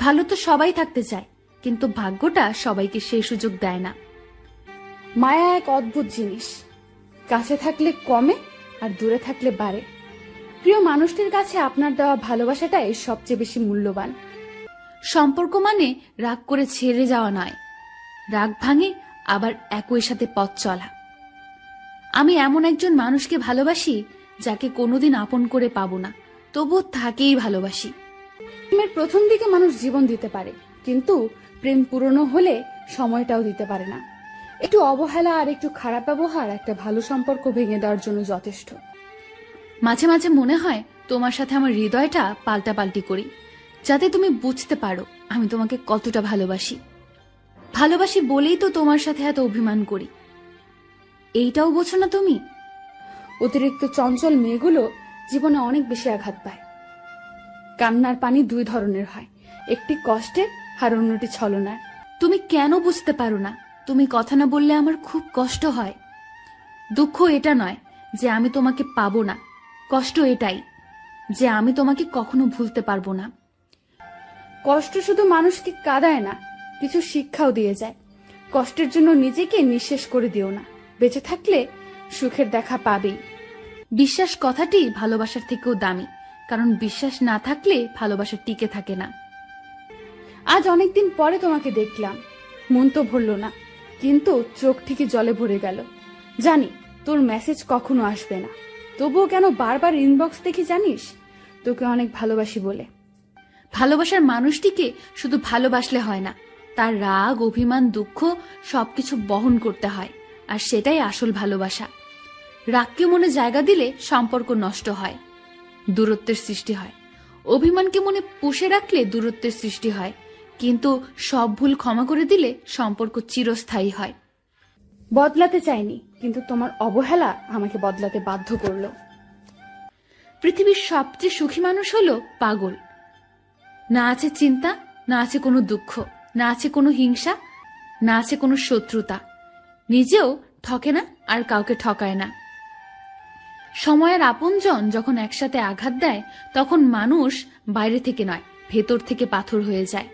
ভালো তো সবাই থাকতে চায়, কিন্তু ভাগ্যটা সবাইকে সেই সুযোগ দেয় না। মায়া এক অদ্ভুত জিনিস, কাছে থাকলে কমে আর দূরে থাকলে বাড়ে। প্রিয় মানুষটির কাছে আপনার দেওয়া ভালোবাসাটাই সবচেয়ে বেশি মূল্যবান। সম্পর্ক মানে রাগ করে ছেড়ে যাওয়া নয়, রাগ ভাঙে আবার একই সাথে পথ চলা। আমি এমন একজন মানুষকে ভালোবাসি যাকে কোনোদিন আপন করে পাবো না, তবুও তাকেই ভালোবাসি। প্রেমের প্রথম দিকে মানুষ জীবন দিতে পারে, কিন্তু প্রেম পুরনো হলে সময়টাও দিতে পারে না। একটু অবহেলা আর একটু খারাপ ব্যবহার একটা ভালো সম্পর্ক ভেঙে দেওয়ার জন্য যথেষ্ট। মাঝে মাঝে মনে হয় তোমার সাথে আমার হৃদয়টা পাল্টাপাল্টি করি, যাতে তুমি বুঝতে পারো আমি তোমাকে কতটা ভালোবাসি। ভালোবাসি বলেই তো তোমার সাথে এত অভিমান করি, এইটাও বোঝো না তুমি? অতিরিক্ত চঞ্চল মেয়েগুলো জীবনে অনেক বেশি আঘাত পায়। কান্নার পানি দুই ধরনের হয়, একটি কষ্টের আর অন্যটি ছলনার। তুমি কেন বুঝতে পারো না? তুমি কথা না বললে আমার খুব কষ্ট হয়। দুঃখ এটা নয় যে আমি তোমাকে পাবো না, কষ্ট এটাই যে আমি তোমাকে কখনো ভুলতে পারবো না। কষ্ট শুধু মানুষকে কাঁদায় না, কিছু শিক্ষাও দিয়ে যায়। কষ্টের জন্য নিজেকে নিঃশেষ করে দিও না, বেঁচে থাকলে সুখের দেখা পাবেই। বিশ্বাস কথাটি ভালোবাসার থেকেও দামি, কারণ বিশ্বাস না থাকলে ভালোবাসা টিকে থাকে না। আজ অনেকদিন পরে তোমাকে দেখলাম, মন তো ভরল না, কিন্তু চোখ ঠিকই জলে ভরে গেল। জানি তোর মেসেজ কখনো আসবে না, তবুও কেন বারবার ইনবক্স দেখি জানিস? তোকে অনেক ভালোবাসি বলে। ভালোবাসার মানুষটিকে শুধু ভালোবাসলে হয় না, তার রাগ, অভিমান, দুঃখ সবকিছু বহন করতে হয়, আর সেটাই আসল ভালোবাসা। রাগকে মনে জায়গা দিলে সম্পর্ক নষ্ট হয়, দূরত্বের সৃষ্টি হয়। অভিমানকে মনে পুষে রাখলে দূরত্বের সৃষ্টি হয়, কিন্তু সব ভুল ক্ষমা করে দিলে সম্পর্ক চিরস্থায়ী হয়। বদলাতে চাইনি, কিন্তু তোমার অবহেলা আমাকে বদলাতে বাধ্য করলো। পৃথিবীর সবচেয়ে সুখী মানুষ হলো পাগল। না আছে চিন্তা, না আছে কোনো দুঃখ, না আছে কোনো হিংসা, না আছে কোনো শত্রুতা। নিজেও ঠকে না আর কাউকে ঠকায় না। সময়ের আপনজন যখন একসাথে আঘাত দেয়, তখন মানুষ বাইরে থেকে নয়, ভেতর থেকে পাথর হয়ে যায়।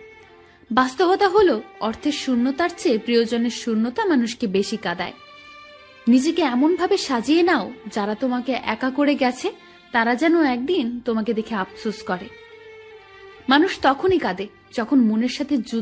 বাস্তবতা হলো, অর্থের শূন্যতার চেয়ে প্রিয়জনের শূন্যতা মানুষকে বেশি কাঁদায়। নিজেকে এমনভাবে সাজিয়ে নাও, যারা তোমাকে একা করে গেছে তারা যেন একদিন তোমাকে দেখে আফসোস করে। মানুষ তখনই কাঁদে যখন মনের সাথে যুদ্ধ